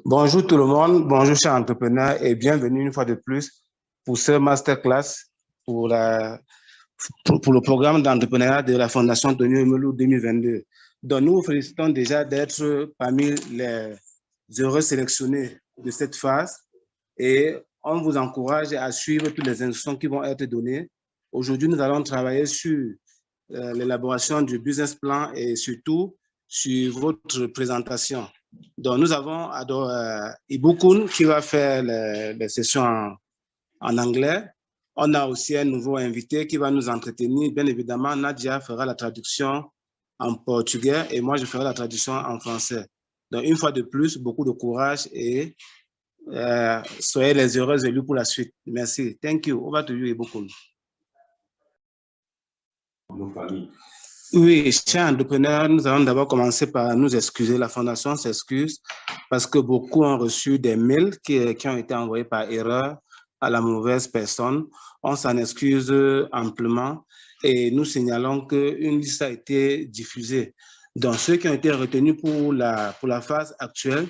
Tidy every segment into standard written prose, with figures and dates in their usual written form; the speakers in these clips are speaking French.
Bonjour tout le monde, bonjour chers entrepreneurs et bienvenue une fois de plus pour ce masterclass pour, pour le programme d'entrepreneuriat de la Fondation Tony Emelou 2022. Donc nous vous félicitons déjà d'être parmi les heureux sélectionnés de cette phase et on vous encourage à suivre toutes les instructions qui vont être données. Aujourd'hui, nous allons travailler sur l'élaboration du business plan et surtout sur votre présentation. Donc, nous avons Ibukun qui va faire les sessions en anglais. On a aussi un nouveau invité qui va nous entretenir. Bien évidemment, Nadia fera la traduction en portugais et moi, je ferai la traduction en français. Donc, une fois de plus, beaucoup de courage et soyez les heureux élus pour la suite. Merci. Thank you. Over to you, Ibukun. Oui, chers entrepreneurs, nous allons d'abord commencer par nous excuser. La Fondation s'excuse parce que beaucoup ont reçu des mails qui ont été envoyés par erreur à la mauvaise personne. On s'en excuse amplement et nous signalons qu'une liste a été diffusée. Donc, ceux qui ont été retenus pour la phase actuelle,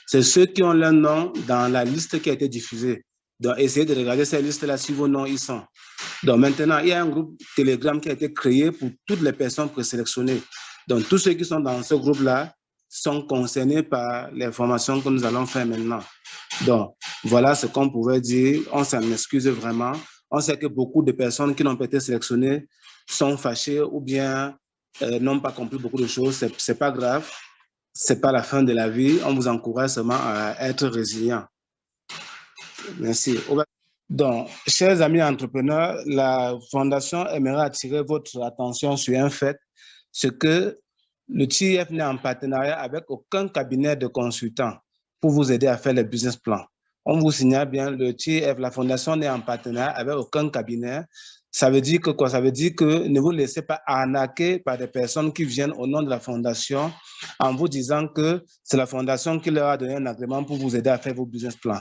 c'est ceux qui ont leur nom dans la liste qui a été diffusée. Donc, essayez de regarder cette liste-là si vos noms y sont. Donc, maintenant, il y a un groupe Telegram qui a été créé pour toutes les personnes présélectionnées. Donc, tous ceux qui sont dans ce groupe-là sont concernés par les formations que nous allons faire maintenant. Donc, voilà ce qu'on pouvait dire. On s'en excuse vraiment. On sait que beaucoup de personnes qui n'ont pas été sélectionnées sont fâchées ou bien n'ont pas compris beaucoup de choses. Ce n'est pas grave. Ce n'est pas la fin de la vie. On vous encourage seulement à être résilient. Merci. Donc, chers amis entrepreneurs, la Fondation aimerait attirer votre attention sur un fait, c'est que le TIF n'est en partenariat avec aucun cabinet de consultants pour vous aider à faire les business plans. On vous signale bien, le TIF, la Fondation n'est en partenariat avec aucun cabinet. Ça veut dire que quoi? Ça veut dire que ne vous laissez pas arnaquer par des personnes qui viennent au nom de la Fondation en vous disant que c'est la Fondation qui leur a donné un agrément pour vous aider à faire vos business plans.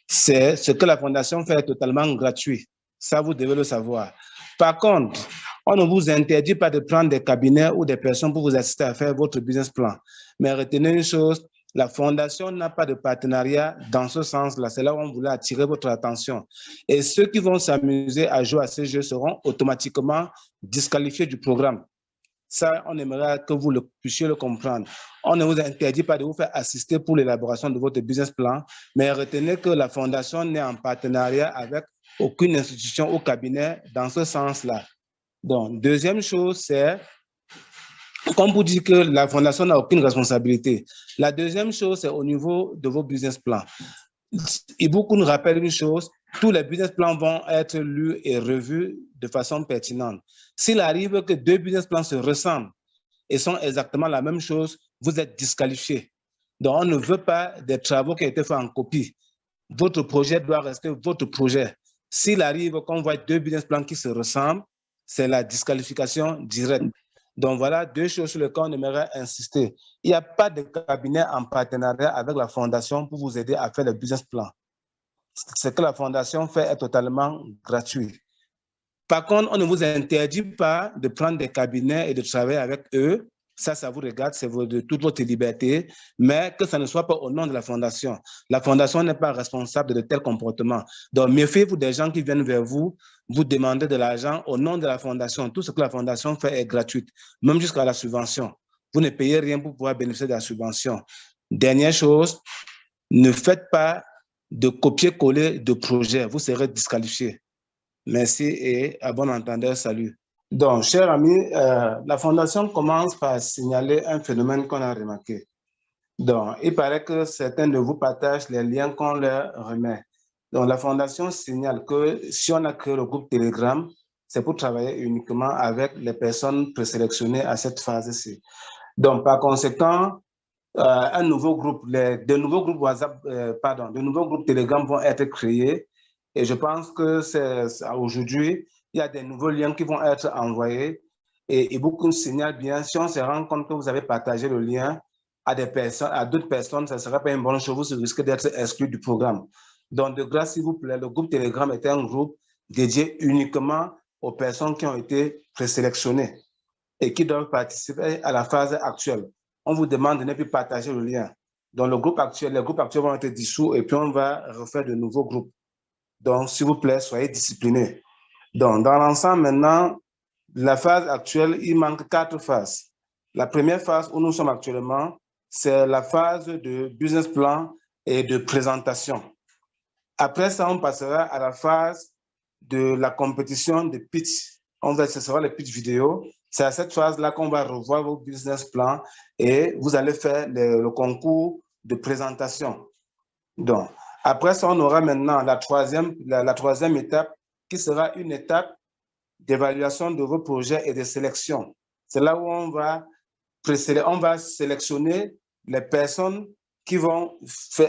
C'est ce que la Fondation fait totalement gratuit. Ça, vous devez le savoir. Par contre, on ne vous interdit pas de prendre des cabinets ou des personnes pour vous assister à faire votre business plan. Mais retenez une chose, la Fondation n'a pas de partenariat dans ce sens-là. C'est là où on voulait attirer votre attention. Et ceux qui vont s'amuser à jouer à ces jeux seront automatiquement disqualifiés du programme. Ça, on aimerait que vous puissiez le comprendre. On ne vous interdit pas de vous faire assister pour l'élaboration de votre business plan, mais retenez que la Fondation n'est en partenariat avec aucune institution ou cabinet dans ce sens-là. Donc, deuxième chose, c'est, comme vous dites que la Fondation n'a aucune responsabilité. La deuxième chose, c'est au niveau de vos business plans. Et beaucoup nous rappellent une chose, tous les business plans vont être lus et revus de façon pertinente. S'il arrive que deux business plans se ressemblent et sont exactement la même chose, vous êtes disqualifié. Donc, on ne veut pas des travaux qui ont été faits en copie. Votre projet doit rester votre projet. S'il arrive qu'on voit deux business plans qui se ressemblent, c'est la disqualification directe. Donc, voilà deux choses sur lesquelles on aimerait insister. Il n'y a pas de cabinet en partenariat avec la Fondation pour vous aider à faire le business plan. Ce que la Fondation fait est totalement gratuit. Par contre, on ne vous interdit pas de prendre des cabinets et de travailler avec eux. Ça vous regarde, c'est de toute votre liberté, mais que ça ne soit pas au nom de la Fondation. La Fondation n'est pas responsable de tels comportements. Donc, méfiez-vous des gens qui viennent vers vous, vous demander de l'argent au nom de la Fondation. Tout ce que la Fondation fait est gratuit, même jusqu'à la subvention. Vous ne payez rien pour pouvoir bénéficier de la subvention. Dernière chose, ne faites pas de copier-coller de projets. Vous serez disqualifié. Merci et à bon entendeur, salut. Donc, chers amis, la Fondation commence par signaler un phénomène qu'on a remarqué. Donc, il paraît que certains de vous partagent les liens qu'on leur remet. Donc, la Fondation signale que si on a créé le groupe Telegram, c'est pour travailler uniquement avec les personnes présélectionnées à cette phase-ci. Donc, par conséquent, de nouveaux groupes WhatsApp, de nouveaux groupes Telegram vont être créés. Et je pense que aujourd'hui, il y a des nouveaux liens qui vont être envoyés. Et beaucoup signalent bien, si on se rend compte que vous avez partagé le lien à d'autres personnes, ça ne serait pas une bonne chose, vous risquez d'être exclu du programme. Donc, de grâce, s'il vous plaît, le groupe Telegram est un groupe dédié uniquement aux personnes qui ont été présélectionnées et qui doivent participer à la phase actuelle. On vous demande de ne plus partager le lien. Donc, les groupes actuels vont être dissous et puis on va refaire de nouveaux groupes. Donc, s'il vous plaît, soyez disciplinés. Donc, dans l'ensemble, maintenant, la phase actuelle, il manque 4 phases. La première phase où nous sommes actuellement, c'est la phase de business plan et de présentation. Après ça, on passera à la phase de la compétition de pitch. Ce sera le pitch vidéo. C'est à cette phase-là qu'on va revoir vos business plans et vous allez faire le concours de présentation. Donc, après ça, on aura maintenant la troisième étape qui sera une étape d'évaluation de vos projets et de sélection. C'est là où on va sélectionner les personnes qui vont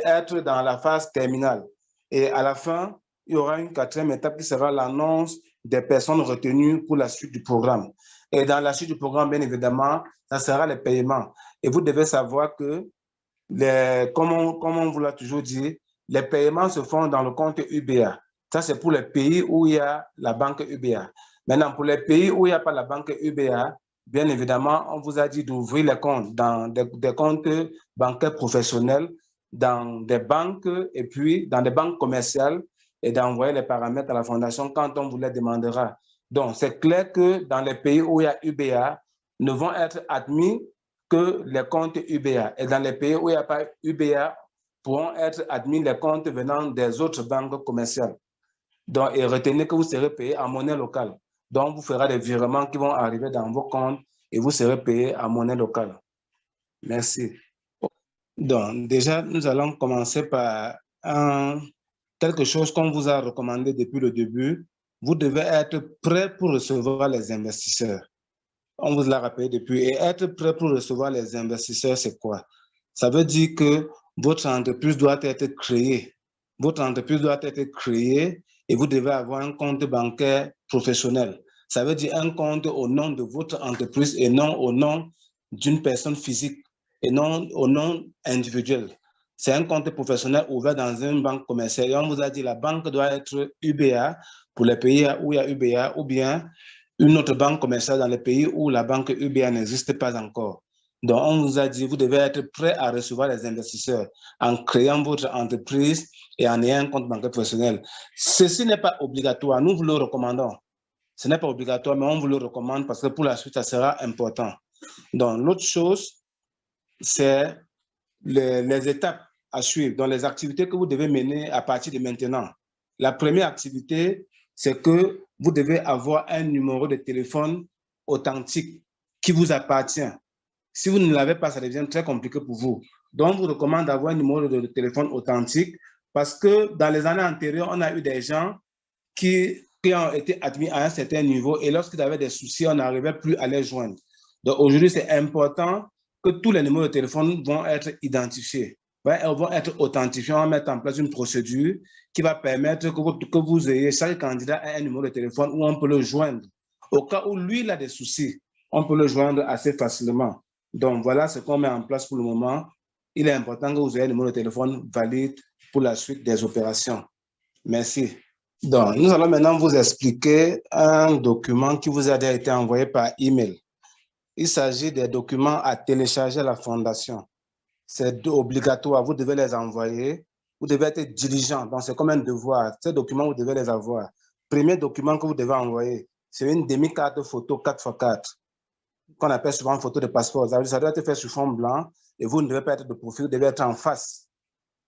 être dans la phase terminale. Et à la fin, il y aura une quatrième étape qui sera l'annonce des personnes retenues pour la suite du programme. Et dans la suite du programme, bien évidemment, ça sera les paiements. Et vous devez savoir que, comme on vous l'a toujours dit, les paiements se font dans le compte UBA. Ça, c'est pour les pays où il y a la banque UBA. Maintenant, pour les pays où il n'y a pas la banque UBA, bien évidemment, on vous a dit d'ouvrir les comptes dans des comptes bancaires professionnels, dans des banques et puis dans des banques commerciales et d'envoyer les paramètres à la fondation quand on vous les demandera. Donc, c'est clair que dans les pays où il y a UBA, ne vont être admis que les comptes UBA. Et dans les pays où il n'y a pas UBA, pourront être admis les comptes venant des autres banques commerciales. Donc, et retenez que vous serez payé en monnaie locale. Donc, on vous fera des virements qui vont arriver dans vos comptes et vous serez payé en monnaie locale. Merci. Donc, déjà, nous allons commencer par quelque chose qu'on vous a recommandé depuis le début. Vous devez être prêt pour recevoir les investisseurs. On vous l'a rappelé depuis. Et être prêt pour recevoir les investisseurs, c'est quoi? Ça veut dire que votre entreprise doit être créée. Votre entreprise doit être créée et vous devez avoir un compte bancaire professionnel. Ça veut dire un compte au nom de votre entreprise et non au nom d'une personne physique et non au nom individuel. C'est un compte professionnel ouvert dans une banque commerciale. Et on vous a dit que la banque doit être UBA pour les pays où il y a UBA ou bien une autre banque commerciale dans les pays où la banque UBA n'existe pas encore. Donc, on vous a dit, vous devez être prêt à recevoir les investisseurs en créant votre entreprise et en ayant un compte bancaire professionnel. Ceci n'est pas obligatoire, nous vous le recommandons. Ce n'est pas obligatoire, mais on vous le recommande parce que pour la suite, ça sera important. Donc, l'autre chose, c'est les étapes à suivre, dans les activités que vous devez mener à partir de maintenant. La première activité, c'est que vous devez avoir un numéro de téléphone authentique qui vous appartient. Si vous ne l'avez pas, ça devient très compliqué pour vous. Donc, on vous recommande d'avoir un numéro de téléphone authentique parce que dans les années antérieures, on a eu des gens qui ont été admis à un certain niveau et lorsqu'ils avaient des soucis, on n'arrivait plus à les joindre. Donc, aujourd'hui, c'est important que tous les numéros de téléphone vont être identifiés. Elles vont être authentifiés. On va mettre en place une procédure qui va permettre que vous ayez, chaque candidat ait un numéro de téléphone où on peut le joindre. Au cas où lui, il a des soucis, on peut le joindre assez facilement. Donc, voilà ce qu'on met en place pour le moment. Il est important que vous ayez un numéro de téléphone valide pour la suite des opérations. Merci. Donc, nous allons maintenant vous expliquer un document qui vous a déjà été envoyé par email. Il s'agit des documents à télécharger à la fondation. C'est obligatoire, vous devez les envoyer. Vous devez être diligent, donc c'est comme un devoir. Ces documents, vous devez les avoir. Premier document que vous devez envoyer, c'est une demi-carte photo 4x4, qu'on appelle souvent photo de passeport. Ça doit être fait sur fond blanc et vous ne devez pas être de profil, vous devez être en face.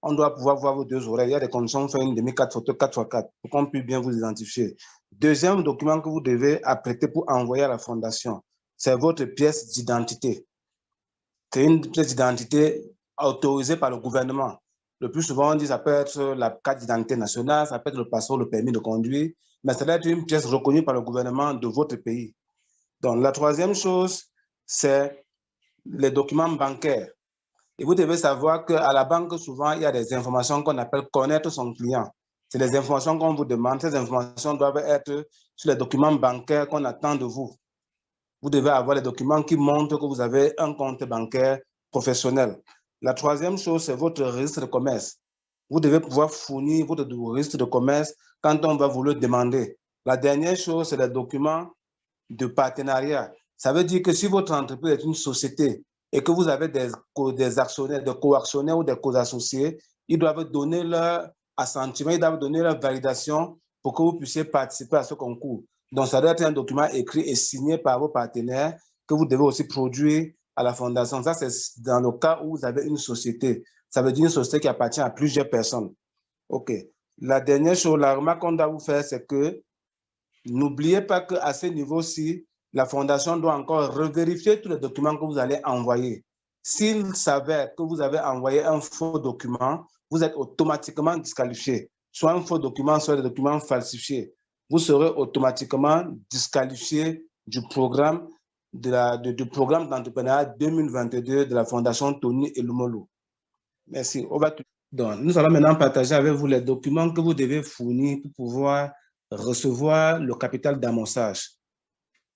On doit pouvoir voir vos deux oreilles. Il y a des conditions de faire une demi-carte photo 4x4 pour qu'on puisse bien vous identifier. Deuxième document que vous devez apprêter pour envoyer à la fondation, c'est votre pièce d'identité. C'est une pièce d'identité autorisée par le gouvernement. Le plus souvent, on dit que ça peut être la carte d'identité nationale, ça peut être le passeport, le permis de conduire, mais ça doit être une pièce reconnue par le gouvernement de votre pays. Donc, la troisième chose, c'est les documents bancaires. Et vous devez savoir qu'à la banque, souvent, il y a des informations qu'on appelle connaître son client. C'est les informations qu'on vous demande. Ces informations doivent être sur les documents bancaires qu'on attend de vous. Vous devez avoir les documents qui montrent que vous avez un compte bancaire professionnel. La troisième chose, c'est votre registre de commerce. Vous devez pouvoir fournir votre registre de commerce quand on va vous le demander. La dernière chose, c'est les documents de partenariat. Ça veut dire que si votre entreprise est une société et que vous avez des actionnaires, des co-actionnaires ou des co-associés, ils doivent donner leur assentiment, ils doivent donner leur validation pour que vous puissiez participer à ce concours. Donc, ça doit être un document écrit et signé par vos partenaires que vous devez aussi produire à la fondation. Ça, c'est dans le cas où vous avez une société. Ça veut dire une société qui appartient à plusieurs personnes. OK. La dernière chose, la remarque qu'on doit vous faire, c'est que n'oubliez pas qu'à ce niveau-ci, la fondation doit encore revérifier tous les documents que vous allez envoyer. S'il s'avère que vous avez envoyé un faux document, vous êtes automatiquement disqualifié. Soit un faux document, soit des documents falsifiés. Vous serez automatiquement disqualifié du programme du programme d'entrepreneuriat 2022 de la Fondation Tony Elumelu. Merci. Donc, nous allons maintenant partager avec vous les documents que vous devez fournir pour pouvoir recevoir le capital d'amorçage.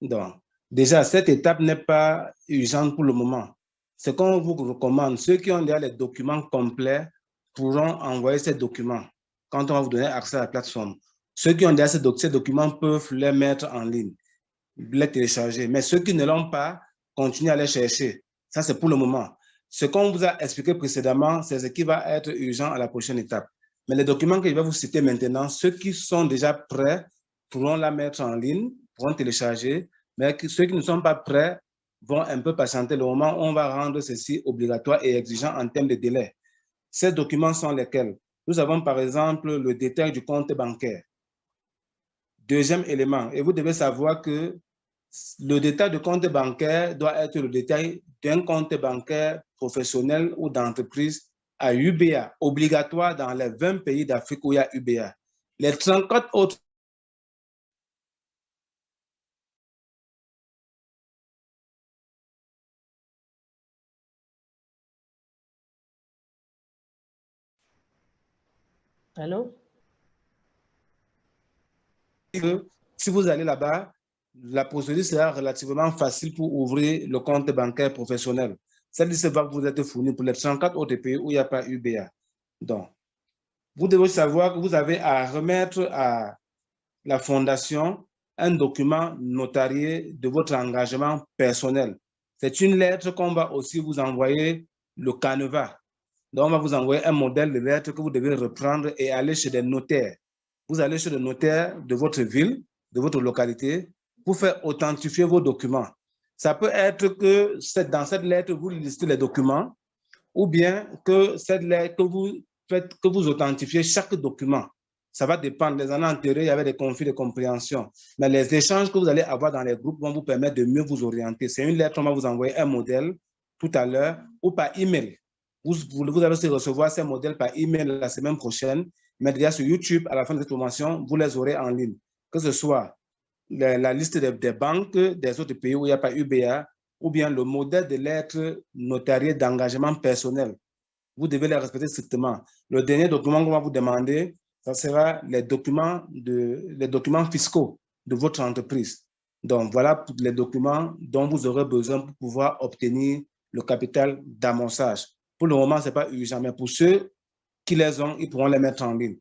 Donc, déjà, cette étape n'est pas urgente pour le moment. Ce qu'on vous recommande, ceux qui ont déjà les documents complets pourront envoyer ces documents quand on va vous donner accès à la plateforme. Ceux qui ont déjà ces documents peuvent les mettre en ligne, les télécharger. Mais ceux qui ne l'ont pas, continuez à les chercher. Ça, c'est pour le moment. Ce qu'on vous a expliqué précédemment, c'est ce qui va être urgent à la prochaine étape. Mais les documents que je vais vous citer maintenant, ceux qui sont déjà prêts pourront la mettre en ligne, pourront télécharger, mais ceux qui ne sont pas prêts vont un peu patienter le moment où on va rendre ceci obligatoire et exigeant en termes de délai. Ces documents sont lesquels? Nous avons par exemple le détail du compte bancaire. Deuxième élément, et vous devez savoir que le détail de compte bancaire doit être le détail d'un compte bancaire professionnel ou d'entreprise à UBA, obligatoire dans les 20 pays d'Afrique où il y a UBA. Les 34 autres Allô? Si vous allez là-bas, la procédure sera relativement facile pour ouvrir le compte bancaire professionnel. Cette liste va vous être fournie pour les 34 autres pays où il n'y a pas UBA. Donc, vous devez savoir que vous avez à remettre à la fondation un document notarié de votre engagement personnel. C'est une lettre qu'on va aussi vous envoyer le canevas. Donc, on va vous envoyer un modèle de lettre que vous devez reprendre et aller chez des notaires. Vous allez chez le notaire de votre ville, de votre localité, pour faire authentifier vos documents. Ça peut être que dans cette lettre, vous listez les documents, ou bien que cette lettre, que vous authentifiez chaque document. Ça va dépendre. Les années antérieures, il y avait des conflits de compréhension. Mais les échanges que vous allez avoir dans les groupes vont vous permettre de mieux vous orienter. C'est une lettre, on va vous envoyer un modèle tout à l'heure ou par email. Vous allez aussi recevoir ces modèles par email la semaine prochaine. Mais déjà sur YouTube, à la fin de cette formation, vous les aurez en ligne. Que ce soit la liste des banques des autres pays où il n'y a pas UBA, ou bien le modèle de lettre notariée d'engagement personnel. Vous devez les respecter strictement. Le dernier document qu'on va vous demander, ça sera les documents fiscaux de votre entreprise. Donc, voilà les documents dont vous aurez besoin pour pouvoir obtenir le capital d'amorçage. Pour le moment, ce n'est pas urgent, mais pour ceux qui les ont, ils pourront les mettre en ligne.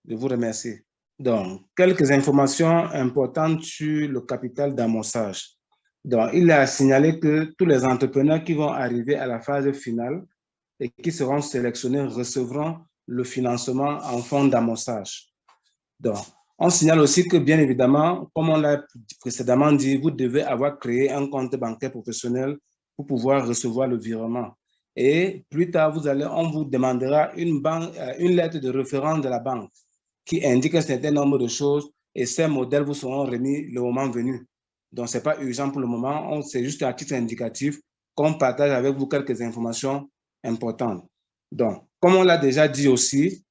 Je vous remercie. Donc, quelques informations importantes sur le capital d'amorçage. Donc, il est à signaler que tous les entrepreneurs qui vont arriver à la phase finale et qui seront sélectionnés recevront le financement en fonds d'amorçage. Donc, on signale aussi que, bien évidemment, comme on l'a précédemment dit, vous devez avoir créé un compte bancaire professionnel pour pouvoir recevoir le virement. Et plus tard, on vous demandera une lettre de référence de la banque qui indique un certain nombre de choses et ces modèles vous seront remis le moment venu. Donc, ce n'est pas urgent pour le moment, c'est juste à titre indicatif qu'on partage avec vous quelques informations importantes. Donc, comme on l'a déjà dit aussi,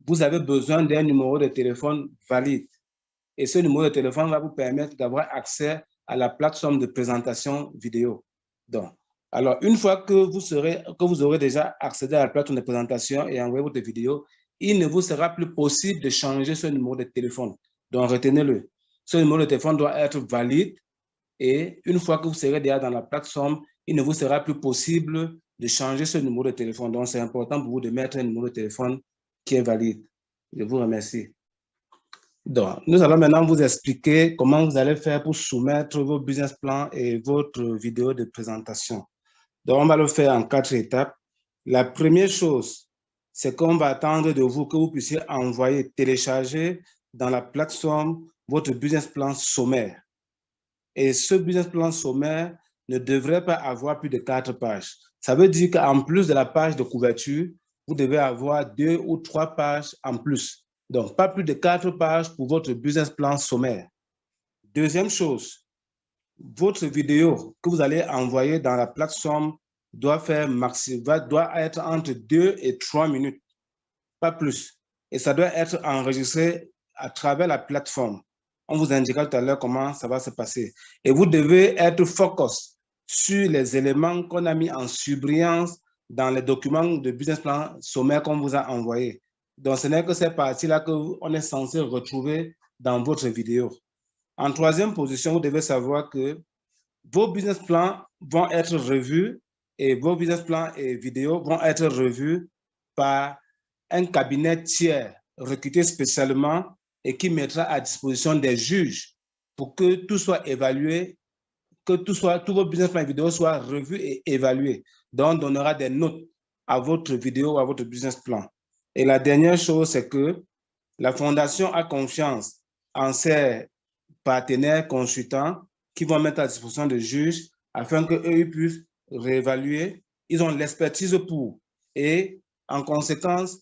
vous avez besoin d'un numéro de téléphone valide. Et ce numéro de téléphone va vous permettre d'avoir accès à la plateforme de présentation vidéo. Donc, alors, une fois que vous aurez déjà accédé à la plateforme de présentation et envoyé votre vidéo, il ne vous sera plus possible de changer ce numéro de téléphone. Donc, retenez-le. Ce numéro de téléphone doit être valide et une fois que vous serez déjà dans la plateforme, il ne vous sera plus possible de changer ce numéro de téléphone. Donc, c'est important pour vous de mettre un numéro de téléphone qui est valide. Je vous remercie. Donc, nous allons maintenant vous expliquer comment vous allez faire pour soumettre vos business plans et votre vidéo de présentation. Donc, on va le faire en 4 étapes. La première chose, c'est qu'on va attendre de vous que vous puissiez envoyer, télécharger dans la plateforme votre business plan sommaire. Et ce business plan sommaire ne devrait pas avoir plus de 4 pages. Ça veut dire qu'en plus de la page de couverture, vous devez avoir 2 ou 3 pages en plus. Donc, pas plus de 4 pages pour votre business plan sommaire. Deuxième chose, votre vidéo que vous allez envoyer dans la plateforme doit être entre 2 et 3 minutes, pas plus. Et ça doit être enregistré à travers la plateforme. On vous indiquera tout à l'heure comment ça va se passer. Et vous devez être focus sur les éléments qu'on a mis en surbrillance dans les documents de business plan sommaire qu'on vous a envoyé. Donc, ce n'est que ces parties-là qu'on est censé retrouver dans votre vidéo. En troisième position, vous devez savoir que vos business plans vont être revus et vos business plans et vidéos vont être revus par un cabinet tiers recruté spécialement et qui mettra à disposition des juges pour que tout soit évalué, que tous vos business plans et vidéos soient revus et évalués. Donc, on donnera des notes à votre vidéo ou à votre business plan. Et la dernière chose, c'est que la Fondation a confiance en ses partenaires consultants qui vont mettre à disposition des juges afin qu'eux puissent réévaluer. Ils ont l'expertise pour. Et en conséquence,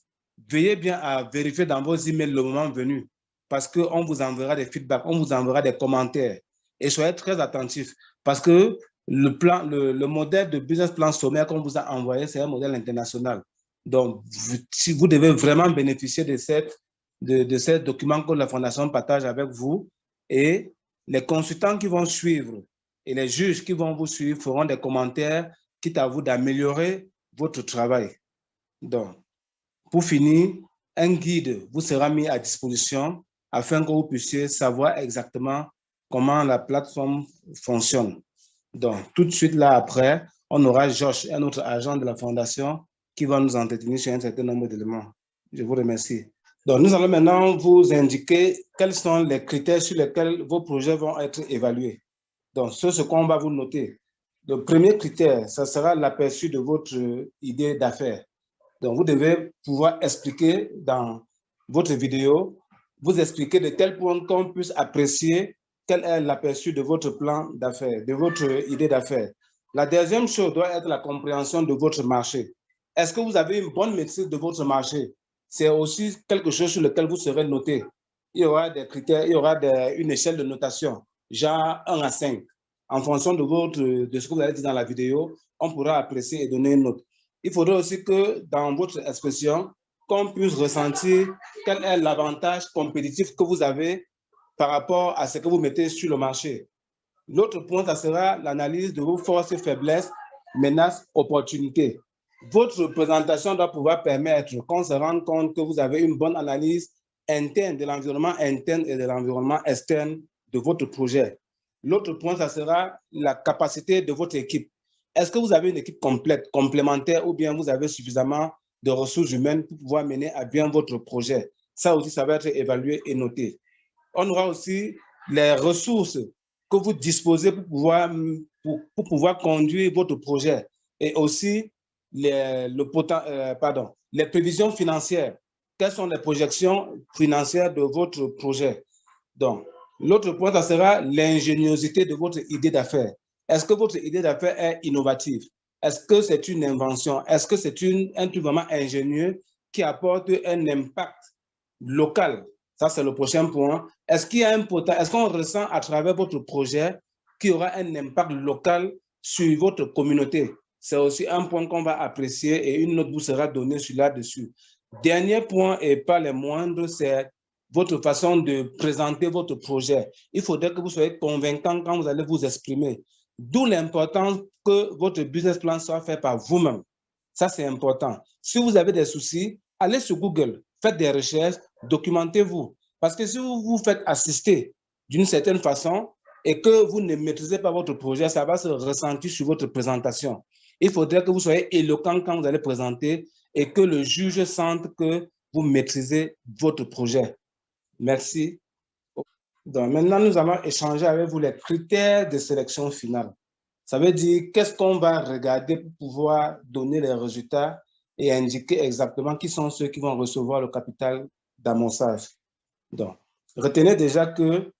veillez bien à vérifier dans vos emails le moment venu parce qu'on vous enverra des feedbacks, on vous enverra des commentaires. Et soyez très attentifs parce que le modèle de business plan sommaire qu'on vous a envoyé, c'est un modèle international. Donc, vous devez vraiment bénéficier de ces documents que la Fondation partage avec vous et les consultants qui vont suivre et les juges qui vont vous suivre feront des commentaires quitte à vous d'améliorer votre travail. Donc, pour finir, un guide vous sera mis à disposition afin que vous puissiez savoir exactement comment la plateforme fonctionne. Donc, tout de suite là après, on aura Josh, un autre agent de la Fondation, qui va nous entretenir sur un certain nombre d'éléments. Je vous remercie. Donc, nous allons maintenant vous indiquer quels sont les critères sur lesquels vos projets vont être évalués. Donc, ce qu'on va vous noter. Le premier critère, ça sera l'aperçu de votre idée d'affaires. Donc, vous devez pouvoir expliquer dans votre vidéo, vous expliquer de tel point qu'on puisse apprécier quel est l'aperçu de votre plan d'affaires, de votre idée d'affaires. La deuxième chose doit être la compréhension de votre marché. Est-ce que vous avez une bonne maîtrise de votre marché? C'est aussi quelque chose sur lequel vous serez noté. Il y aura des critères, il y aura une échelle de notation, genre 1 à 5. En fonction de ce que vous avez dit dans la vidéo, on pourra apprécier et donner une note. Il faudra aussi que dans votre expression, qu'on puisse ressentir quel est l'avantage compétitif que vous avez par rapport à ce que vous mettez sur le marché. L'autre point, ça sera l'analyse de vos forces et faiblesses, menaces, opportunités. Votre présentation doit pouvoir permettre qu'on se rende compte que vous avez une bonne analyse interne de l'environnement interne et de l'environnement externe de votre projet. L'autre point, ça sera la capacité de votre équipe. Est-ce que vous avez une équipe complète, complémentaire, ou bien vous avez suffisamment de ressources humaines pour pouvoir mener à bien votre projet? Ça aussi, ça va être évalué et noté. On aura aussi les ressources que vous disposez pour pouvoir conduire votre projet et aussi les prévisions financières. Quelles sont les projections financières de votre projet? Donc, l'autre point, ça sera l'ingéniosité de votre idée d'affaires. Est-ce que votre idée d'affaires est innovative? Est-ce que c'est une invention? Est-ce que c'est un truc vraiment ingénieux qui apporte un impact local? Ça, c'est le prochain point. Est-ce qu'il y a est-ce qu'on ressent à travers votre projet qu'il y aura un impact local sur votre communauté? C'est aussi un point qu'on va apprécier et une note vous sera donnée sur là-dessus. Dernier point et pas le moindre, c'est votre façon de présenter votre projet. Il faudrait que vous soyez convaincant quand vous allez vous exprimer. D'où l'importance que votre business plan soit fait par vous-même. Ça, c'est important. Si vous avez des soucis, allez sur Google, faites des recherches, documentez-vous. Parce que si vous vous faites assister d'une certaine façon et que vous ne maîtrisez pas votre projet, ça va se ressentir sur votre présentation. Il faudrait que vous soyez éloquent quand vous allez présenter et que le juge sente que vous maîtrisez votre projet. Merci. Donc, maintenant, nous allons échanger avec vous les critères de sélection finale. Ça veut dire qu'est-ce qu'on va regarder pour pouvoir donner les résultats et indiquer exactement qui sont ceux qui vont recevoir le capital d'amorçage. Donc, retenez déjà que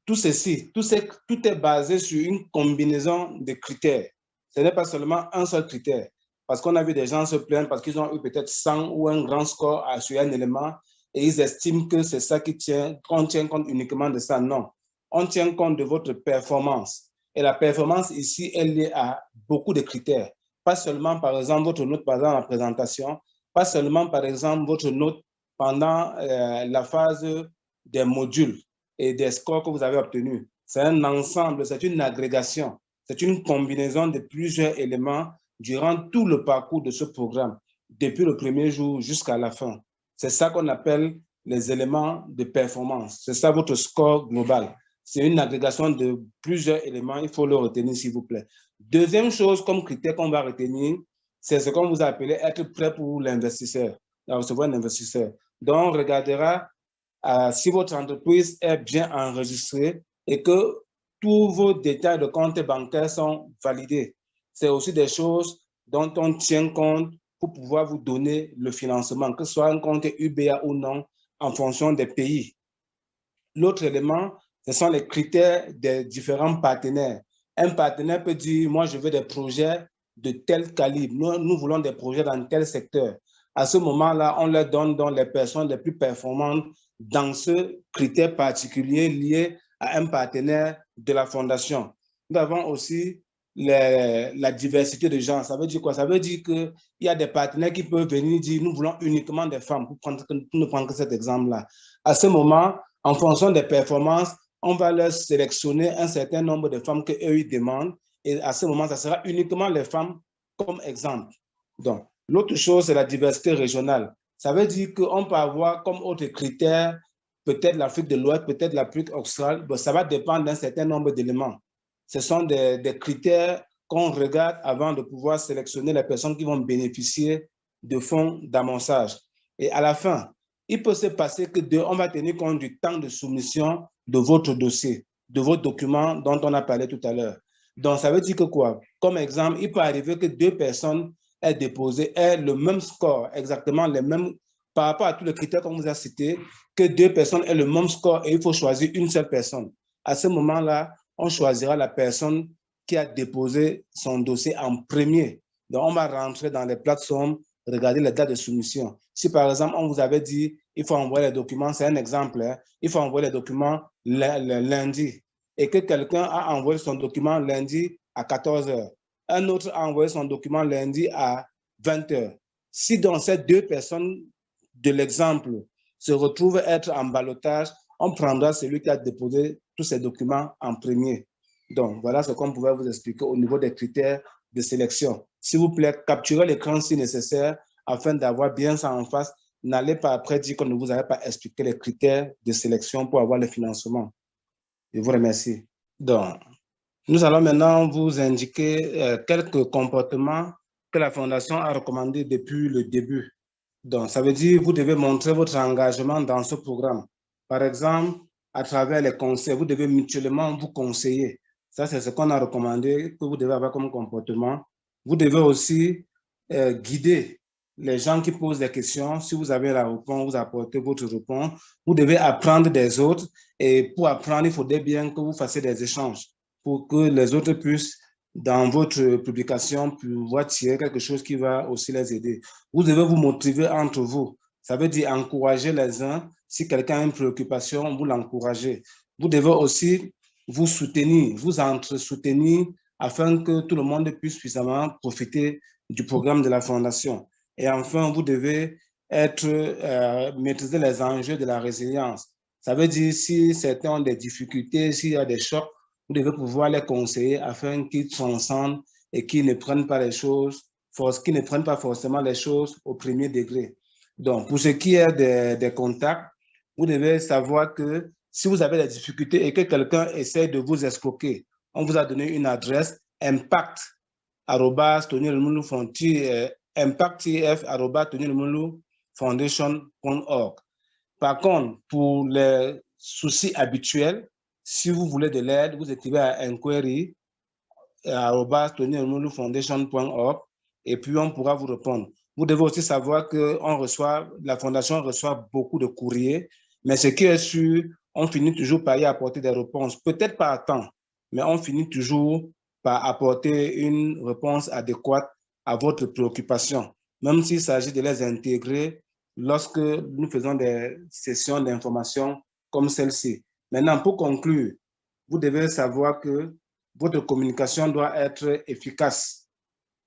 tout ceci, tout est basé sur une combinaison de critères. Ce n'est pas seulement un seul critère. Parce qu'on a vu des gens se plaindre parce qu'ils ont eu peut-être 100 ou un grand score sur un élément et ils estiment que c'est ça qu'on tient compte uniquement de ça. Non. On tient compte de votre performance. Et la performance ici, elle est liée à beaucoup de critères. Pas seulement, par exemple, votre note pendant la présentation, pas seulement, par exemple, votre note pendant la phase des modules et des scores que vous avez obtenus. C'est un ensemble, c'est une agrégation, c'est une combinaison de plusieurs éléments durant tout le parcours de ce programme, depuis le premier jour jusqu'à la fin. C'est ça qu'on appelle les éléments de performance. C'est ça votre score global. C'est une agrégation de plusieurs éléments, il faut le retenir s'il vous plaît. Deuxième chose comme critère qu'on va retenir, c'est ce qu'on vous a appelé être prêt pour l'investisseur, à recevoir un investisseur. Donc, on regardera si votre entreprise est bien enregistrée et que tous vos détails de compte bancaire sont validés. C'est aussi des choses dont on tient compte pour pouvoir vous donner le financement, que ce soit un compte UBA ou non, en fonction des pays. L'autre élément, ce sont les critères des différents partenaires. Un partenaire peut dire, moi, je veux des projets de tel calibre. Nous voulons des projets dans tel secteur. À ce moment-là, on leur donne donc les personnes les plus performantes dans ce critère particulier lié à un partenaire de la fondation. Nous avons aussi la diversité de gens. Ça veut dire quoi? Ça veut dire qu'il y a des partenaires qui peuvent venir dire, nous voulons uniquement des femmes, pour ne prendre que cet exemple-là. À ce moment, en fonction des performances, on va leur sélectionner un certain nombre de femmes qu'eux ils demandent. Et à ce moment, ça sera uniquement les femmes comme exemple. Donc, l'autre chose, c'est la diversité régionale. Ça veut dire qu'on peut avoir comme autre critère peut-être l'Afrique de l'Ouest, peut-être l'Afrique australe. Bon, ça va dépendre d'un certain nombre d'éléments. Ce sont des critères qu'on regarde avant de pouvoir sélectionner les personnes qui vont bénéficier de fonds d'amorçage. Et à la fin, il peut se passer que on va tenir compte du temps de soumission de votre dossier, de vos documents dont on a parlé tout à l'heure. Donc, ça veut dire que quoi? Comme exemple, il peut arriver que deux personnes aient déposé le même score, exactement les mêmes, par rapport à tous les critères qu'on vous a cités, que deux personnes aient le même score et il faut choisir une seule personne. À ce moment-là, on choisira la personne qui a déposé son dossier en premier. Donc, on va rentrer dans les plateformes, regarder les dates de soumission. Si par exemple, on vous avait dit, il faut envoyer les documents, c'est un exemple, hein, il faut envoyer les documents lundi, et que quelqu'un a envoyé son document lundi à 14 h, un autre a envoyé son document lundi à 20 h. Si donc ces deux personnes de l'exemple se retrouvent être en ballottage, on prendra celui qui a déposé tous ces documents en premier. Donc, voilà ce qu'on pouvait vous expliquer au niveau des critères de sélection. S'il vous plaît, capturez l'écran si nécessaire afin d'avoir bien ça en face. N'allez pas après dire qu'on ne vous avait pas expliqué les critères de sélection pour avoir le financement. Je vous remercie. Donc, nous allons maintenant vous indiquer quelques comportements que la Fondation a recommandés depuis le début. Donc, ça veut dire que vous devez montrer votre engagement dans ce programme. Par exemple, à travers les conseils, vous devez mutuellement vous conseiller. Ça, c'est ce qu'on a recommandé que vous devez avoir comme comportement. Vous devez aussi guider les gens qui posent des questions. Si vous avez la réponse, vous apportez votre réponse. Vous devez apprendre des autres. Et pour apprendre, il faudrait bien que vous fassiez des échanges pour que les autres puissent, dans votre publication, pouvoir tirer quelque chose qui va aussi les aider. Vous devez vous motiver entre vous. Ça veut dire encourager les uns. Si quelqu'un a une préoccupation, vous l'encouragez. Vous devez aussi vous soutenir, vous entre-soutenir afin que tout le monde puisse suffisamment profiter du programme de la Fondation. Et enfin, vous devez maîtriser les enjeux de la résilience. Ça veut dire si certains ont des difficultés, s'il y a des chocs, vous devez pouvoir les conseiller afin qu'ils transcendent et qu'ils ne prennent pas les choses, qu'ils ne prennent pas forcément les choses au premier degré. Donc, pour ce qui est des contacts, vous devez savoir que si vous avez des difficultés et que quelqu'un essaie de vous escroquer, on vous a donné une adresse impact@tonyelumulufoundation.org. Par contre, pour les soucis habituels, Si vous voulez de l'aide, vous écrivez à inquiry@tonyelumulufoundation.org et puis on pourra vous répondre. Vous devez aussi savoir que la Fondation reçoit beaucoup de courriers, mais ce qui est sûr, on finit toujours par y apporter des réponses, peut-être pas à temps, mais on finit toujours par apporter une réponse adéquate à votre préoccupation, même s'il s'agit de les intégrer lorsque nous faisons des sessions d'information comme celle-ci. Maintenant, pour conclure, vous devez savoir que votre communication doit être efficace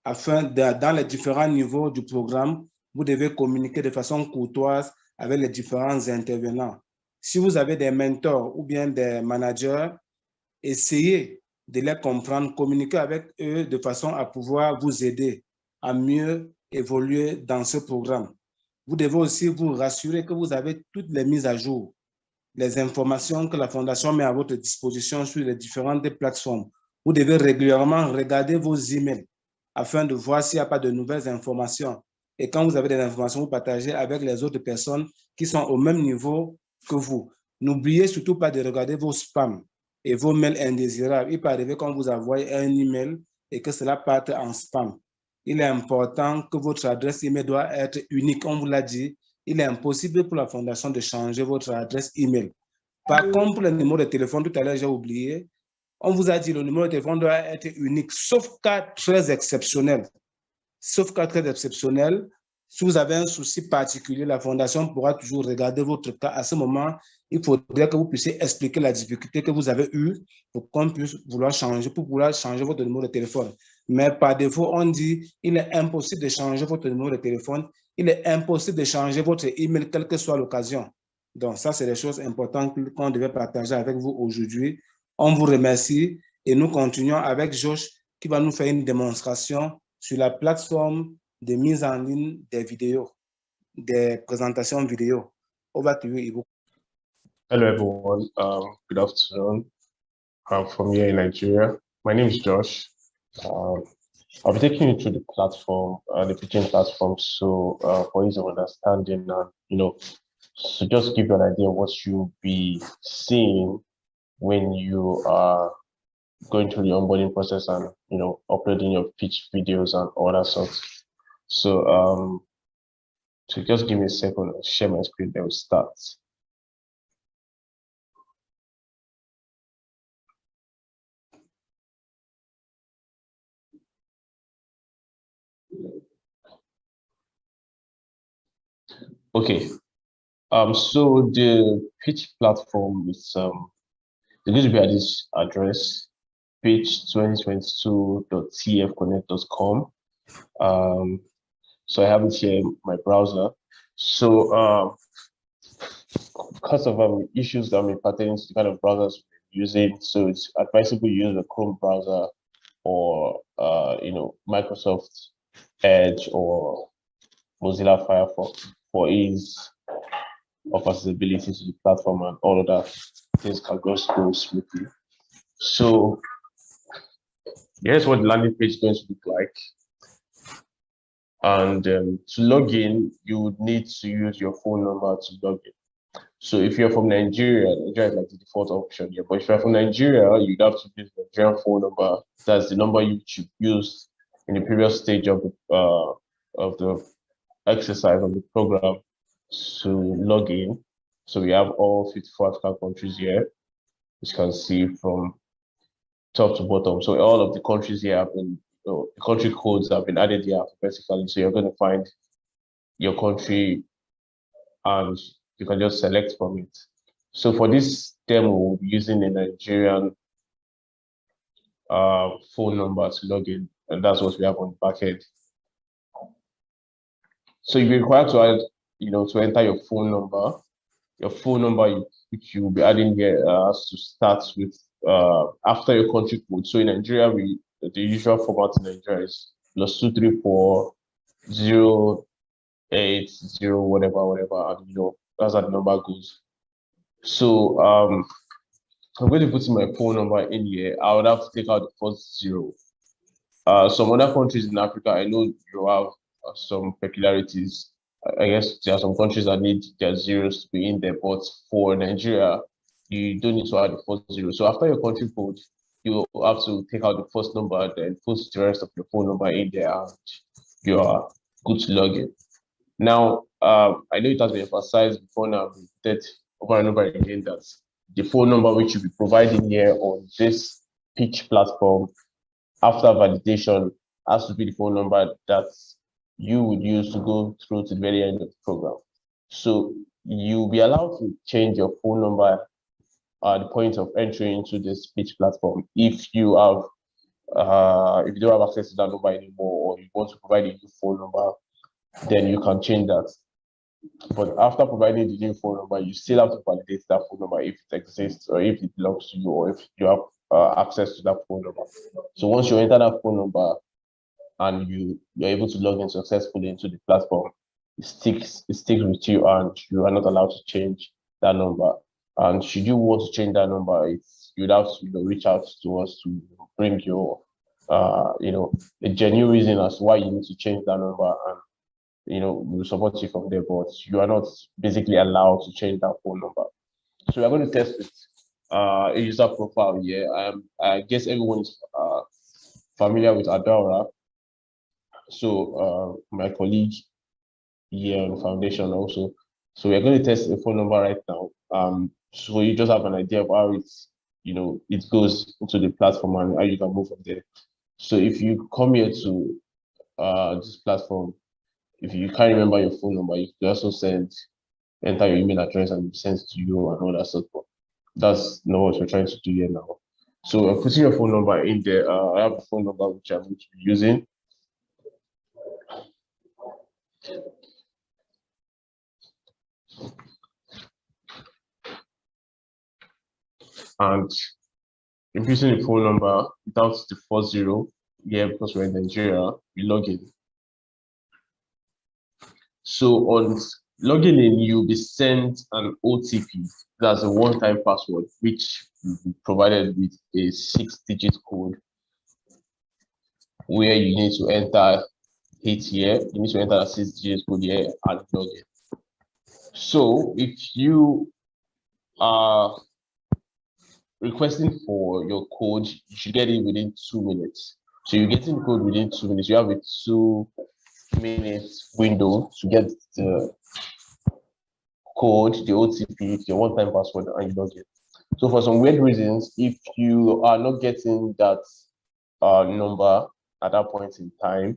afin dans les différents niveaux du programme, vous devez communiquer de façon courtoise avec les différents intervenants. Si vous avez des mentors ou bien des managers, essayez de les comprendre, communiquer avec eux de façon à pouvoir vous aider à mieux évoluer dans ce programme. Vous devez aussi vous rassurer que vous avez toutes les mises à jour, les informations que la Fondation met à votre disposition sur les différentes plateformes. Vous devez régulièrement regarder vos emails afin de voir s'il n'y a pas de nouvelles informations. Et quand vous avez des informations, vous partagez avec les autres personnes qui sont au même niveau que vous. N'oubliez surtout pas de regarder vos spams et vos mails indésirables. Il peut arriver qu'on vous envoie un email et que cela parte en spam. Il est important que votre adresse email doit être unique. On vous l'a dit, il est impossible pour la Fondation de changer votre adresse email. Par contre, pour le numéro de téléphone, tout à l'heure, j'ai oublié, on vous a dit que le numéro de téléphone doit être unique, sauf cas très exceptionnel. Sauf cas très exceptionnel, si vous avez un souci particulier, la Fondation pourra toujours regarder votre cas. À ce moment, il faudrait que vous puissiez expliquer la difficulté que vous avez eue pour qu'on puisse vouloir changer votre numéro de téléphone. Mais par défaut, on dit il est impossible de changer votre numéro de téléphone, il est impossible de changer votre email, quelle que soit l'occasion. Donc, ça, c'est des choses importantes qu'on devait partager avec vous aujourd'hui. On vous remercie et nous continuons avec Josh qui va nous faire une démonstration sur la plateforme de mise en ligne des vidéos, des présentations vidéo. Over to you, Ibu. Hello, everyone. Good afternoon. I'm from here in Nigeria. My name is Josh. I'll be taking you through the platform, the pitching platform, so for ease of understanding, so just give you an idea of what you'll be seeing when you are going through the onboarding process and uploading your pitch videos and all that sort. So just give me a second, I'll share my screen, then we'll start. Okay, so the pitch platform is going to be at this address, pitch2022.tfconnect.com. So I have it here in my browser. So because of issues that may pertain to the kind of browsers we're using, so it's advisable to use a Chrome browser or Microsoft Edge or Mozilla Firefox for ease of accessibility to the platform, and all of that things can just go smoothly. So here's what the landing page is going to look like. And to log in, you would need to use your phone number to log in. So if you're from Nigeria, Nigeria is like the default option here. But if you're from Nigeria, you'd have to use the Nigerian phone number. That's the number you should use in the previous stage of the exercise of the program to log in. So we have all 54 African countries here, which you can see from top to bottom. So all of the countries here have been, the country codes have been added here alphabetically. So you're going to find your country and you can just select from it. So for this demo, we'll be using a Nigerian phone number to log in, and that's what we have on the back end. So you'll be required to add, to enter your phone number. Your phone number, which you will be adding here, has to start with after your country code. So in Nigeria, the usual format in Nigeria is +234 080 whatever, and that's how the number goes. So I'm going to put in my phone number in here. I would have to take out the first 0. Some other countries in Africa, I know you have some peculiarities. I guess there are some countries that need their zeros to be in there, but for Nigeria, you don't need to add the first 0. So after your country code, you have to take out the first number, then put the rest of your phone number in there, and you are good to log in. Now, I know it has been emphasized before now, that over and over again, that the phone number which you'll be providing here on this pitch platform after validation has to be the phone number that you would use to go through to the very end of the program. So you'll be allowed to change your phone number at the point of entry into this pitch platform if you have if you don't have access to that number anymore, or you want to provide a new phone number, then you can change that. But after providing the new phone number, you still have to validate that phone number if it exists, or if it belongs to you, or if you have access to that phone number. So once you enter that phone number and you're able to log in successfully into the platform, it sticks with you, and you are not allowed to change that number. And should you want to change that number, you'd have to reach out to us to bring your a genuine reason as to why you need to change that number, and we'll support you from there. But you are not basically allowed to change that phone number. So we're going to test it. A user profile here. I guess everyone is familiar with Adora. So my colleague here on the foundation also. So we're going to test the phone number right now. So you just have an idea of how it goes into the platform and how you can move from there. So if you come here to this platform, if you can't remember your phone number, you can also enter your email address and be sent to you and all that stuff. That's not what we're trying to do here now. So I'm putting your phone number in there. I have a phone number which I'm going to be using. And if using the phone number without the 40, yeah, because we're in Nigeria, we log in. So on logging in, you'll be sent an OTP. That's a one-time password, which will be provided with a 6-digit code, where you need to enter it here. You need to enter a 6-digit code here and log in. So if you are requesting for your code, you should get it within 2 minutes. So you're getting the code within 2 minutes. You have a 2-minute window to get the code, the OTP, your one-time password, and you log in. So for some weird reasons, if you are not getting that number at that point in time,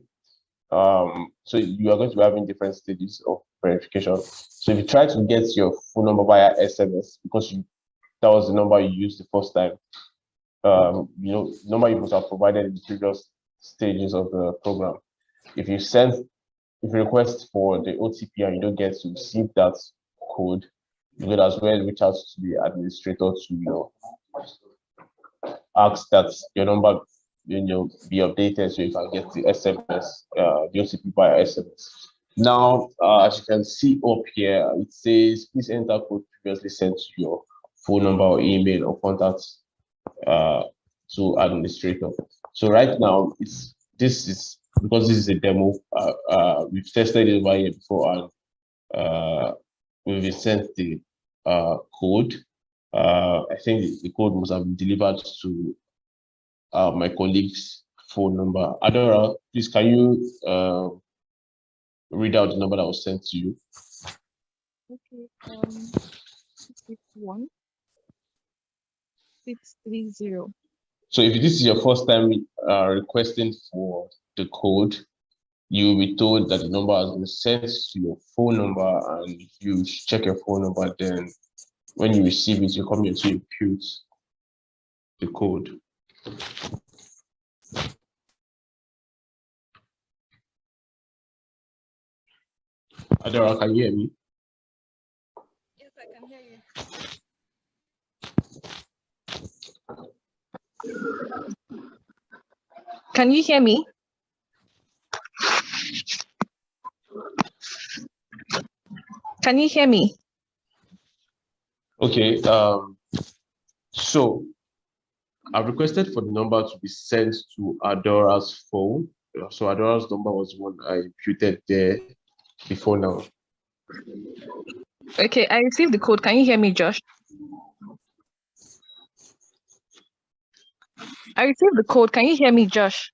so you are going to be having different stages of verification. So if you try to get your phone number via SMS, because that was the number you used the first time, number you must have provided in the previous stages of the program. If you request for the OTP and you don't get to receive that code, you could as well reach out to the administrator to ask that your number be updated so you can get the SMS, the OTP via SMS. Now, as you can see up here, it says please enter code previously sent to your phone number or email or contact to administrator. So right now, this is because this is a demo. We've tested it over here before, and we've been sent the code. I think the code must have been delivered to my colleague's phone number. Adora, please, can you read out the number that was sent to you? Okay, 661 630. So if this is your first time requesting for the code, you will be told that the number has been sent to your phone number, and if you check your phone number, then when you receive it, you come here to impute the code. Adora, can you hear me? Yes, I can hear you. Can you hear me? Can you hear me? Okay, so I've requested for the number to be sent to Adora's phone. So Adora's number was one I imputed there before now. Okay, I received the code. Can you hear me, Josh? I received the code. Can you hear me, Josh?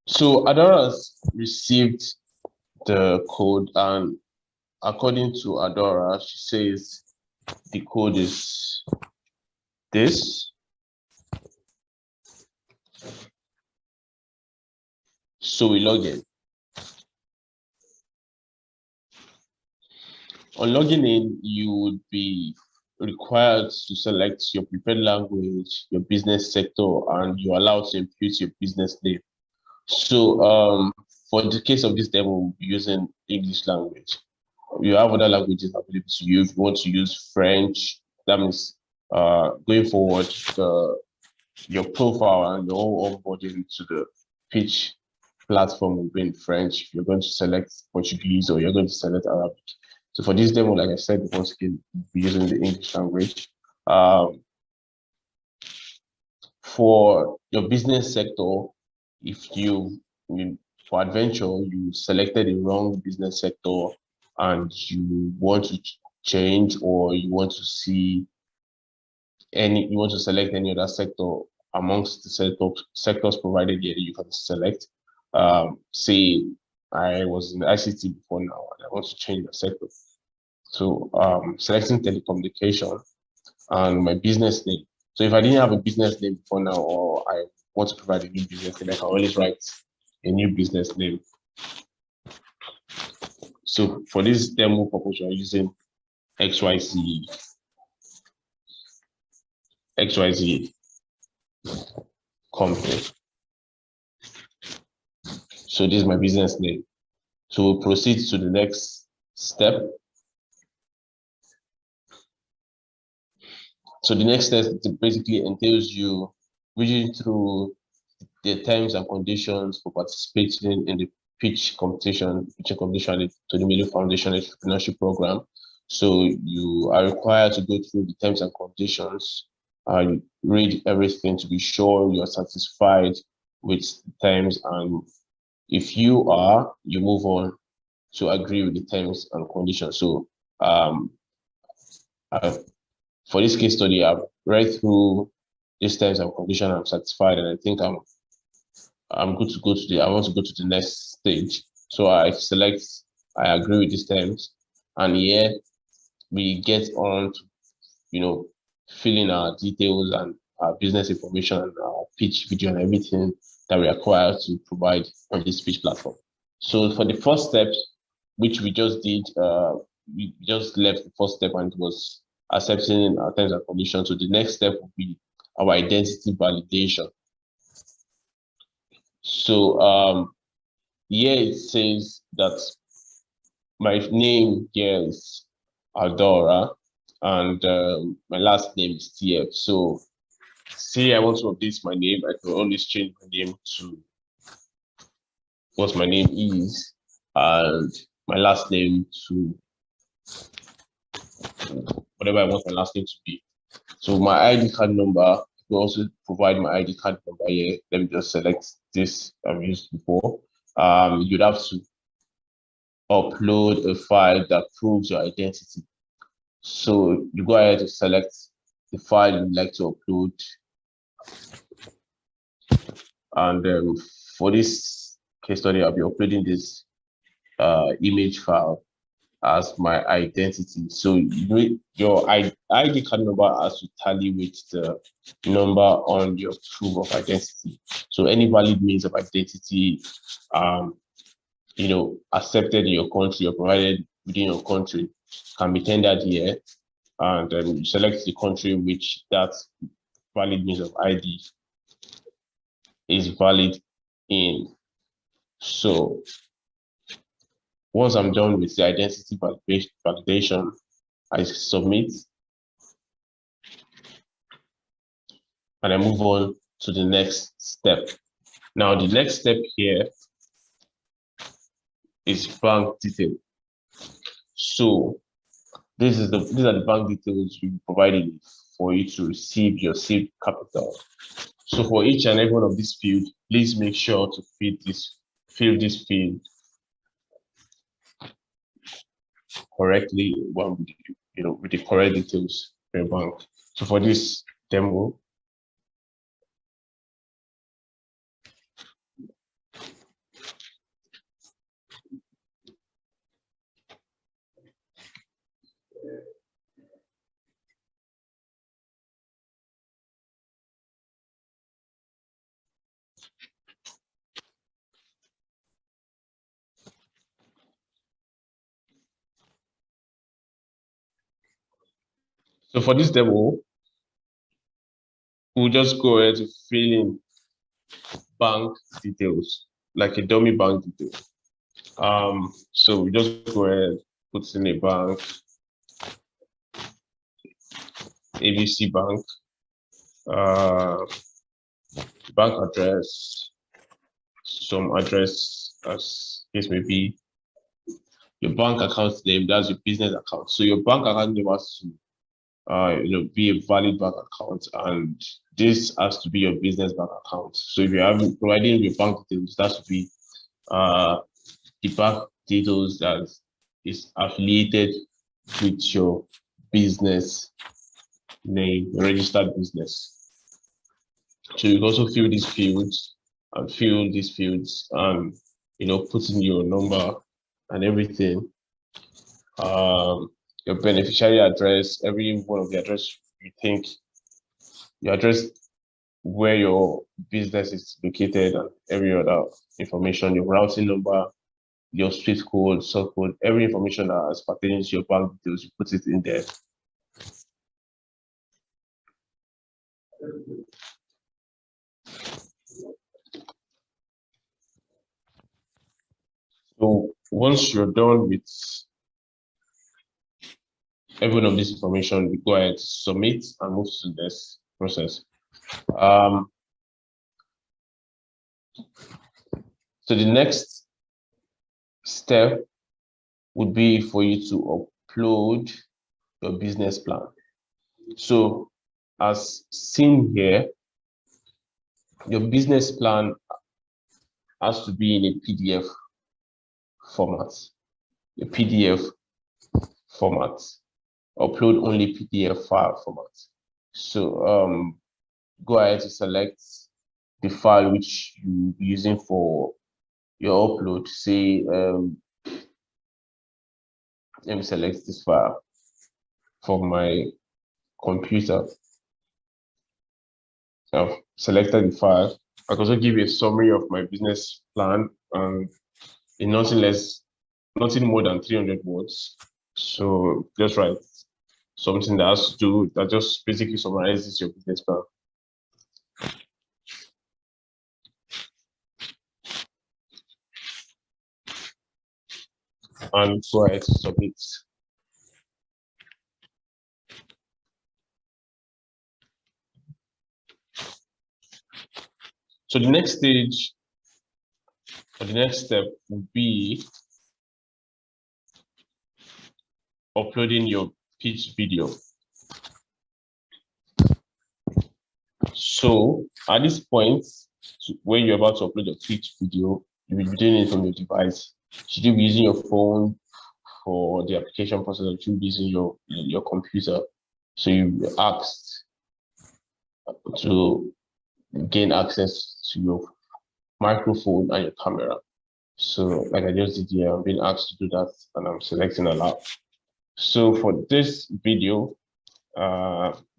So Adora has received the code, and according to Adora, she says the code is this. So we log in. On logging in, you would be required to select your preferred language, your business sector, and you're allowed to input your business name. So for the case of this demo, we'll be using English language. You have other languages available to you. If you want to use French, that means going forward, your profile and your whole onboarding to the pitch platform will be in French. You're going to select Portuguese or you're going to select Arabic. So for this demo, like I said, once again, we'll be using the English language. For your business sector, if for adventure, you selected the wrong business sector and you want to change, or you want to select any other sector amongst the sectors provided here, you can select. Say I was in ICT before now and I want to change the sector. So selecting telecommunication and my business name. So if I didn't have a business name before now, or I want to provide a new business name, I can always write a new business name. So for this demo purpose, we're using XYZ company. So this is my business name. So we'll proceed to the next step. So the next step basically entails you reading through the terms and conditions for participating in the pitching competition to the Middle Foundation Entrepreneurship Program. So you are required to go through the terms and conditions and read everything to be sure you are satisfied with the terms, and if you are, you move on to agree with the terms and conditions. So for this case study, I've read through these terms and conditions. I'm satisfied, and I think I'm good to go to I want to go to the next stage. So I select, I agree with these terms, and here we get on to, fill in our details and our business information and our pitch video and everything that we require to provide on this pitch platform. So for the first step, which we just did, we just left the first step and it was accepting our terms and conditions. So the next step will be our identity validation. So here it says that my name here is Adora, and my last name is TF. So say I want to update my name, I can always change my name to what my name is, and my last name to whatever I want my last name to be. So my ID card number, I will also provide my ID card number here. Let me just select this I've used before. You'd have to upload a file that proves your identity. So you go ahead to select the file you'd like to upload. And for this case study, I'll be uploading this image file as my identity. So your ID card number has to tally with the number on your proof of identity. So any valid means of identity, accepted in your country or provided within your country can be tendered here, and you select the country in which that valid means of ID is valid in. So once I'm done with the identity validation, I submit and I move on to the next step. Now, the next step here is bank detail. So these are the bank details we provided for you to receive your saved capital. So for each and every one of these fields, please make sure to fill this field correctly, with the correct details per bank. So for this demo, we'll just go ahead to fill in bank details, like a dummy bank detail. So we just go ahead, put in a bank, ABC Bank, bank address, some address as case may be, your bank account name, that's your business account. So your bank account name has to be a valid bank account, and this has to be your business bank account. So if you're providing your bank details, that should be the bank details that is affiliated with your business name, registered business. So you can also fill these fields and put in your number and everything. Your beneficiary address, every one of the address you think, your address where your business is located, and every other information, your routing number, your street code, sub code, every information that is pertaining to your bank details, you put it in there. So once you're done with every one of this information, we go ahead to submit and move to this process. So the next step would be for you to upload your business plan. So as seen here, your business plan has to be in a PDF format. A PDF format. Upload only PDF file format. So go ahead to select the file which you're using for your upload. Say, let me select this file for my computer. I've selected the file. I can also give you a summary of my business plan and in nothing more than 300 words. So just write something that has to do, that just basically summarizes your business plan. And go ahead to submit. So the next stage, or the next step, would be uploading your pitch video. So at this point, when you're about to upload your pitch video, you'll be doing it from your device. Should you be using your phone for the application process, or should you be using your computer? So you asked to gain access to your microphone and your camera. So like I just did here, I'm being asked to do that, and I'm selecting allow. So for this video,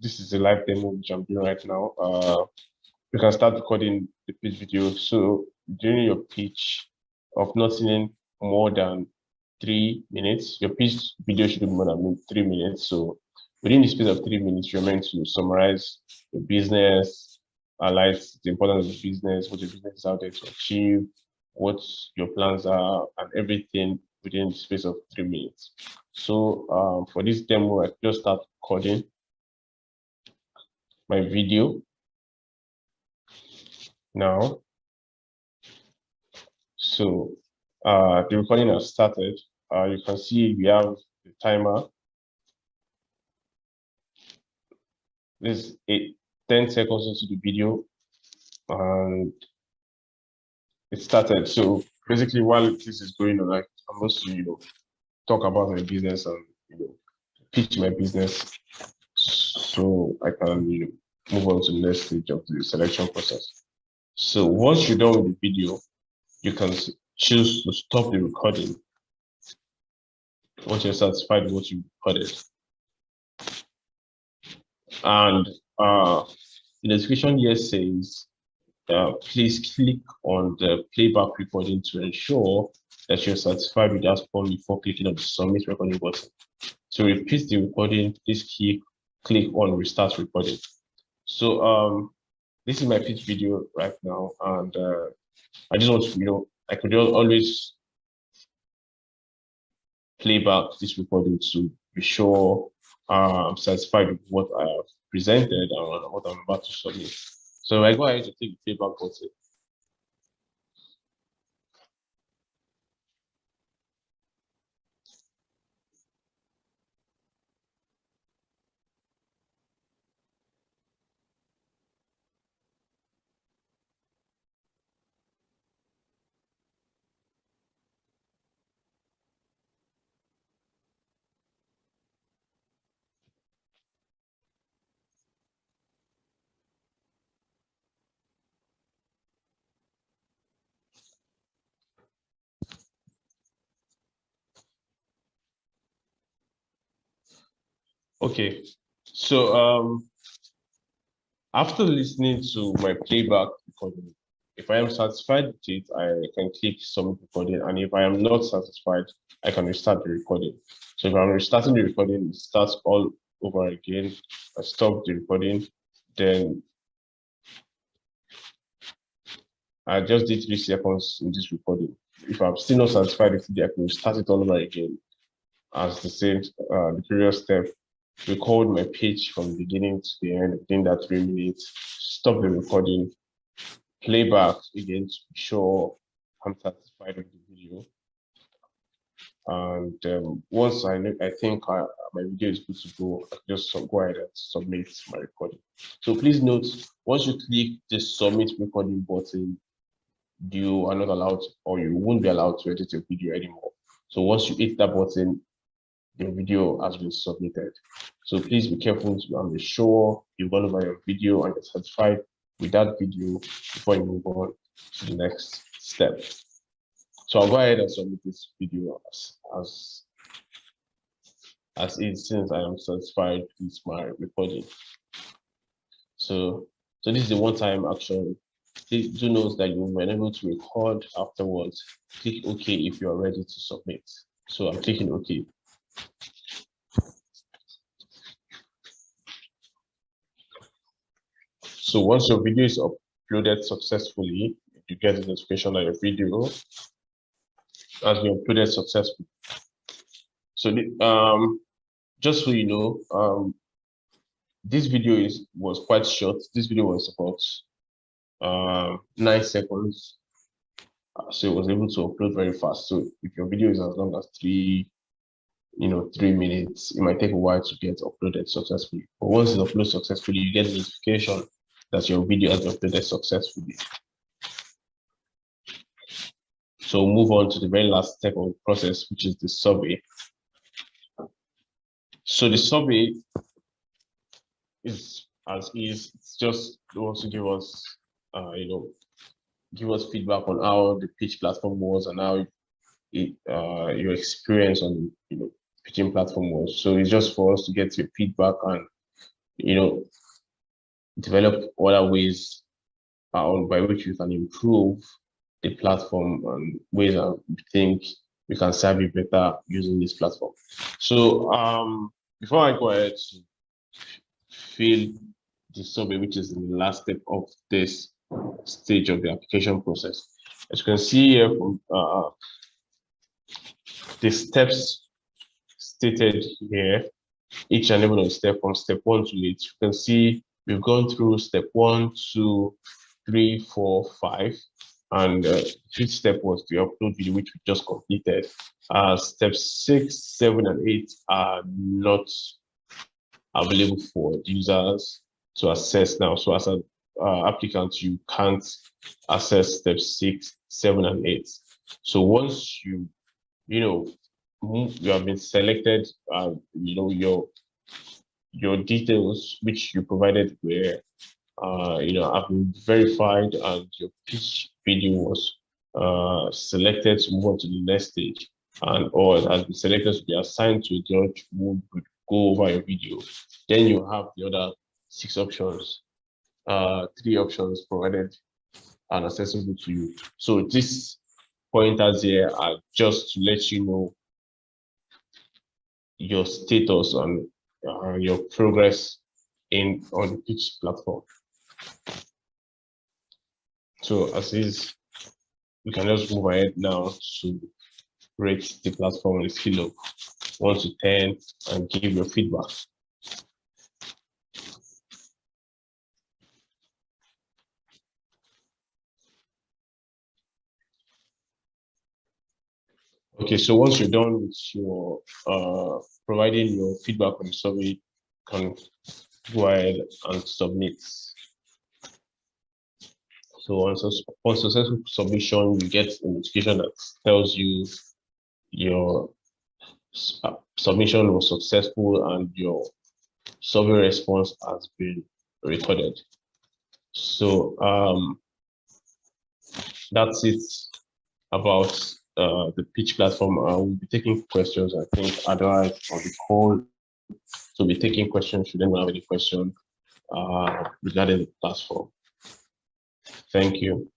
this is a live demo which I'm doing right now. You can start recording the pitch video. So during your pitch of nothing more than 3 minutes, your pitch video should be more than 3 minutes. So within the space of 3 minutes, you're meant to summarize your business, highlight the importance of the business, what your business is out there to achieve, what your plans are, and everything within the space of 3 minutes. So for this demo, I just start recording my video now. So The recording has started. You can see we have the timer. This is 10 seconds into the video, and it started. So basically, while this is going on, I'm supposed to, talk about my business and pitch my business, so I can move on to the next stage of the selection process. So once you're done with the video, you can choose to stop the recording once you're satisfied with what you recorded. And the description here says, please click on the playback recording to ensure that you're satisfied with that form before clicking on the submit recording button. To repeat the recording, please click on restart recording. So this is my pitch video right now, and I just want to, I could always play back this recording to be sure I'm satisfied with what I have presented and what I'm about to submit. So I go ahead to click the playback button. Okay, so after listening to my playback recording, if I am satisfied with it, I can click submit recording, and if I am not satisfied, I can restart the recording. So if I'm restarting the recording, it starts all over again. I stop the recording, then I just did 3 seconds in this recording. If I'm still not satisfied with it, I can start it all over again as the same, the previous step. Record my pitch from the beginning to the end within that 3 minutes, stop the recording, play back again to be sure I'm satisfied with the video. And once I think my video is good to go, I just go ahead and submit my recording. So please note, once you click the submit recording button, you are not allowed, or you won't be allowed to edit your video anymore. So once you hit that button, the video has been submitted. So please be careful to be sure you've gone over your video and you're satisfied with that video before you move on to the next step. So I'll go ahead and submit this video as is, since I am satisfied with my recording. So this is the one-time action. Please do note that you will be unable to record afterwards. Click OK if you are ready to submit. So I'm clicking OK. So once your video is uploaded successfully, you get a notification that your video has been uploaded successfully. So just so you know, this video was quite short. This video was about 9 seconds, so it was able to upload very fast. So if your video is as long as 3 minutes, it might take a while to get uploaded successfully. But once it's uploaded successfully, you get a notification that your video has been uploaded successfully. So move on to the very last step of the process, which is the survey. So the survey is it's just wants to give us give us feedback on how the pitch platform was and how your experience on pitching platform was. So it's just for us to get your feedback and develop other ways by which we can improve the platform and ways that we think we can serve you better using this platform. So before I go ahead to fill the survey, which is the last step of this stage of the application process, as you can see here from the steps stated here, each and every step from step 1 to 8, you can see we've gone through step 1, 2, 3, 4, 5, and fifth step was the upload video, which we just completed. Steps 6, 7, and 8 are not available for users to access now. So as an applicant, you can't access steps 6, 7, and 8. So once you have been selected, your details which you provided were have been verified, and your pitch video was selected to move on to the next stage, and or it has been selected to be assigned to a judge who would go over your video. Then you have the other 6 options, 3 options provided and accessible to you. So these pointers here are just to let you know your status on your progress on the pitch platform. So as is, we can just move ahead now to rate the platform on a scale of 1 to 10 and give your feedback. Okay, so once you're done with your providing your feedback on the survey, you can go ahead and submit. So on successful submission, you get a notification that tells you your submission was successful and your survey response has been recorded. So that's it about the pitch platform. We'll be taking questions. I think otherwise on the call, so we'll be taking questions. Should anyone have any question regarding the platform? Thank you.